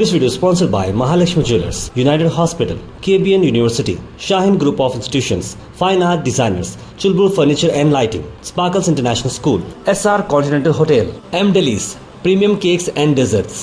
This video is sponsored by Mahalakshmi Jewelers, United Hospital, KBN University, Shaheen Group of Institutions, Fine Art Designers, Chulbur Furniture and Lighting, Sparkles International School, SR Continental Hotel, M Delis, Premium Cakes and Desserts.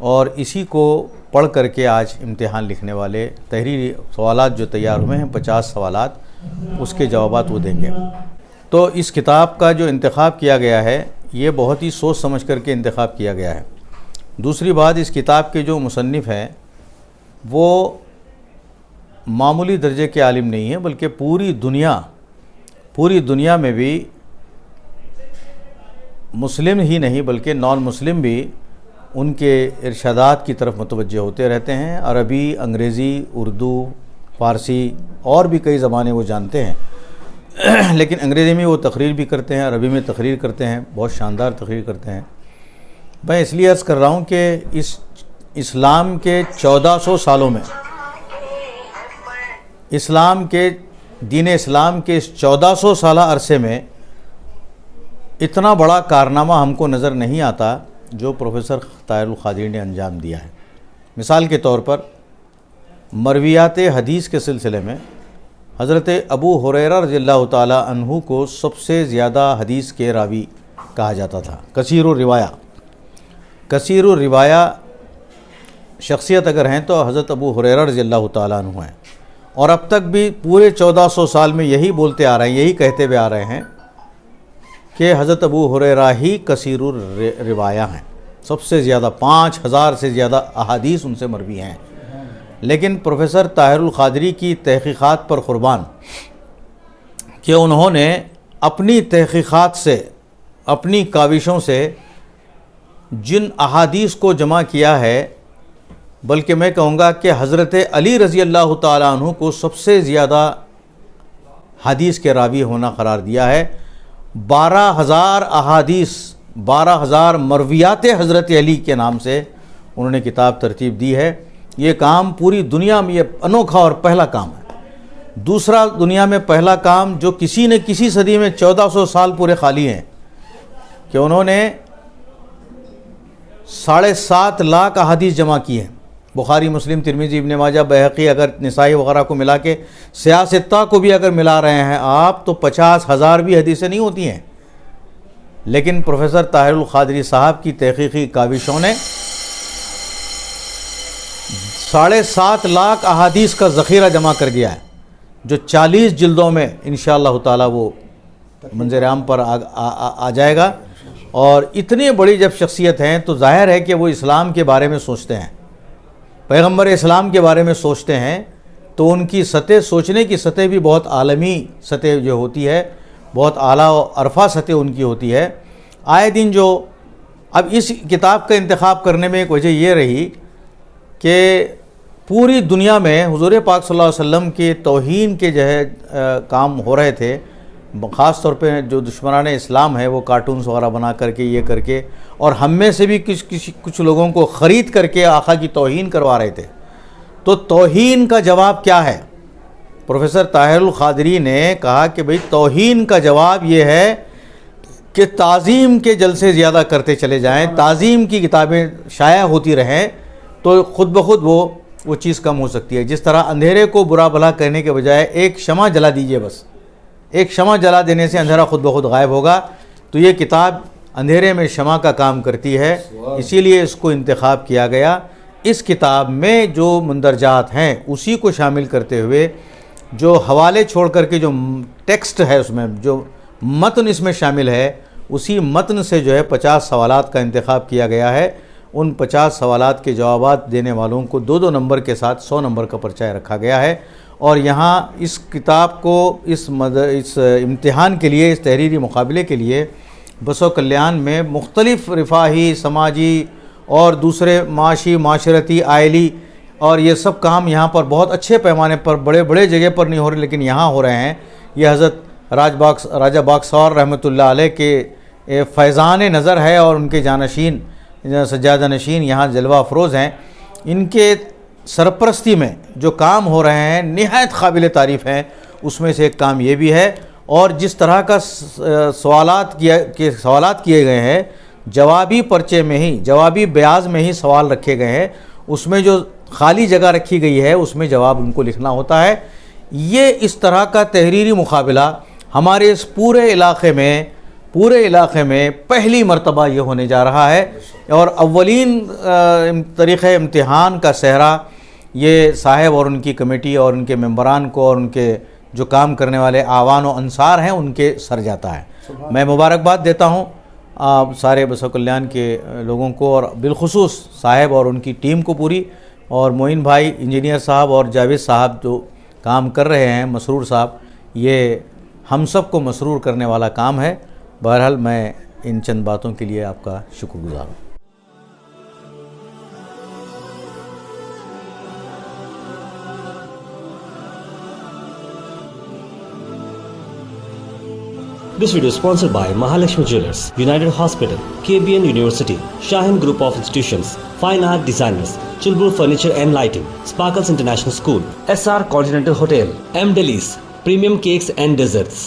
اور اسی کو پڑھ کر کے آج امتحان لکھنے والے تحریری سوالات جو تیار ہوئے ہیں 50 سوالات، اس کے جوابات وہ دیں گے۔ تو اس کتاب کا جو انتخاب کیا گیا ہے یہ بہت ہی سوچ سمجھ کر کے انتخاب کیا گیا ہے۔ دوسری بات، اس کتاب کے جو مصنف ہیں وہ معمولی درجے کے عالم نہیں ہیں، بلکہ پوری دنیا میں بھی مسلم ہی نہیں بلکہ نان مسلم بھی ان کے ارشادات کی طرف متوجہ ہوتے رہتے ہیں۔ عربی، انگریزی، اردو، فارسی اور بھی کئی زبانیں وہ جانتے ہیں، لیکن انگریزی میں وہ تقریر بھی کرتے ہیں، عربی میں تقریر کرتے ہیں، بہت شاندار تقریر کرتے ہیں۔ میں اس لیے عرض کر رہا ہوں کہ اس اسلام کے 1400 سالوں میں، دین اسلام کے اس 1400 سالہ عرصے میں اتنا بڑا کارنامہ ہم کو نظر نہیں آتا جو پروفیسر طاہر القادری نے انجام دیا ہے۔ مثال کے طور پر مرویات حدیث کے سلسلے میں حضرت ابو ہریرہ رضی اللہ تعالیٰ عنہ کو سب سے زیادہ حدیث کے راوی کہا جاتا تھا، کثیر الروایہ شخصیت اگر ہیں تو حضرت ابو ہریرہ رضی اللہ تعالیٰ عنہ ہیں، اور اب تک بھی پورے 1400 سال میں یہی بولتے آ رہے ہیں، یہی کہتے ہوئے آ رہے ہیں کہ حضرت ابو ہریرہ ہی کثیر الروایہ ہیں، سب سے زیادہ 5000 سے زیادہ احادیث ان سے مروی ہیں۔ لیکن پروفیسر طاہر القادری کی تحقیقات پر قربان کہ انہوں نے اپنی تحقیقات سے، اپنی کاوشوں سے جن احادیث کو جمع کیا ہے، بلکہ میں کہوں گا کہ حضرت علی رضی اللہ تعالیٰ عنہ کو سب سے زیادہ حدیث کے راوی ہونا قرار دیا ہے۔ 12000 احادیث، 12000 مرویات حضرت علی کے نام سے انہوں نے کتاب ترتیب دی ہے۔ یہ کام پوری دنیا میں یہ انوکھا اور پہلا کام ہے۔ دوسرا دنیا میں پہلا کام جو کسی نے کسی صدی میں 1400 سال پورے خالی ہیں کہ انہوں نے 7.5 لاکھ احادیث جمع کی ہیں، بخاری، مسلم، ترمذی، ابن ماجہ، بیہقی، اگر نسائی وغیرہ کو ملا کے سیاہ ستہ کو بھی اگر ملا رہے ہیں آپ تو 50,000 بھی حدیثیں نہیں ہوتی ہیں۔ لیکن پروفیسر طاہر القادری صاحب کی تحقیقی کاوشوں نے 7.5 لاکھ احادیث کا ذخیرہ جمع کر دیا ہے، جو 40 جلدوں میں انشاءاللہ تعالیٰ وہ منظر عام پر آ جائے گا۔ اور اتنی بڑی جب شخصیت ہیں تو ظاہر ہے کہ وہ اسلام کے بارے میں سوچتے ہیں، پیغمبر اسلام کے بارے میں سوچتے ہیں، تو ان کی سطح، سوچنے کی سطح بھی بہت عالمی سطح جو ہوتی ہے، بہت اعلیٰ و عرفہ سطح ان کی ہوتی ہے۔ آئے دن جو اب اس کتاب کا انتخاب کرنے میں ایک وجہ یہ رہی کہ پوری دنیا میں حضور پاک صلی اللہ علیہ وسلم کے توہین کے جو ہے کام ہو رہے تھے، خاص طور پہ جو دشمنان اسلام ہے وہ کارٹونز وغیرہ بنا کر کے یہ کر کے، اور ہم میں سے بھی کچھ لوگوں کو خرید کر کے آقا کی توہین کروا رہے تھے۔ تو توہین کا جواب کیا ہے؟ پروفیسر طاہر القادری نے کہا کہ بھئی توہین کا جواب یہ ہے کہ تعظیم کے جلسے زیادہ کرتے چلے جائیں، تعظیم کی کتابیں شائع ہوتی رہیں تو خود بخود وہ چیز کم ہو سکتی ہے۔ جس طرح اندھیرے کو برا بھلا کہنے کے بجائے ایک شمع جلا دیجئے، بس ایک شمع جلا دینے سے اندھیرا خود بخود غائب ہوگا۔ تو یہ کتاب اندھیرے میں شمع کا کام کرتی ہے، اسی لیے اس کو انتخاب کیا گیا۔ اس کتاب میں جو مندرجات ہیں اسی کو شامل کرتے ہوئے جو حوالے چھوڑ کر کے جو ٹیکسٹ ہے، اس میں جو متن اس میں شامل ہے، اسی متن سے جو ہے 50 سوالات کا انتخاب کیا گیا ہے۔ ان 50 سوالات کے جوابات دینے والوں کو 2 نمبر کے ساتھ 100 نمبر کا پرچہ رکھا گیا ہے۔ اور یہاں اس کتاب کو اس امتحان کے لیے، اس تحریری مقابلے کے لیے بس و کلیان میں مختلف رفاہی، سماجی اور دوسرے معاشی، معاشرتی، آئلی اور یہ سب کام یہاں پر بہت اچھے پیمانے پر، بڑے جگہ پر نہیں ہو رہے لیکن یہاں ہو رہے ہیں۔ یہ حضرت راجہ باغسور رحمۃ اللہ علیہ کے فیضان نظر ہے اور ان کے جانشین، سجادہ نشین یہاں جلوہ افروز ہیں۔ ان کے سرپرستی میں جو کام ہو رہے ہیں نہایت قابل تعریف ہیں۔ اس میں سے ایک کام یہ بھی ہے، اور جس طرح کا سوالات کیے گئے ہیں، جوابی پرچے میں ہی، جوابی بیاض میں ہی سوال رکھے گئے ہیں، اس میں جو خالی جگہ رکھی گئی ہے اس میں جواب ان کو لکھنا ہوتا ہے۔ یہ اس طرح کا تحریری مقابلہ ہمارے اس پورے علاقے میں پورے علاقے میں پہلی مرتبہ یہ ہونے جا رہا ہے، اور اولین طریقۂ امتحان کا سہرا یہ صاحب اور ان کی کمیٹی اور ان کے ممبران کو اور ان کے جو کام کرنے والے اعوان و انصار ہیں ان کے سر جاتا ہے۔ میں مبارکباد دیتا ہوں سارے بسو کلیان کے لوگوں کو، اور بالخصوص صاحب اور ان کی ٹیم کو پوری، اور معین بھائی انجینئر صاحب اور جاوید صاحب جو کام کر رہے ہیں، مسرور صاحب، یہ ہم سب کو مسرور کرنے والا کام ہے۔ بہرحال میں ان چند باتوں کے لیے آپ کا شکر گزار ہوں۔ This video is sponsored by Mahalakshmi Jewelers, United Hospital, KBN University, Shahin Group of Institutions, Fine Art Designers, Chulbur Furniture and Lighting, Sparkles International School, SR Continental Hotel, M Delis, Premium Cakes and Desserts.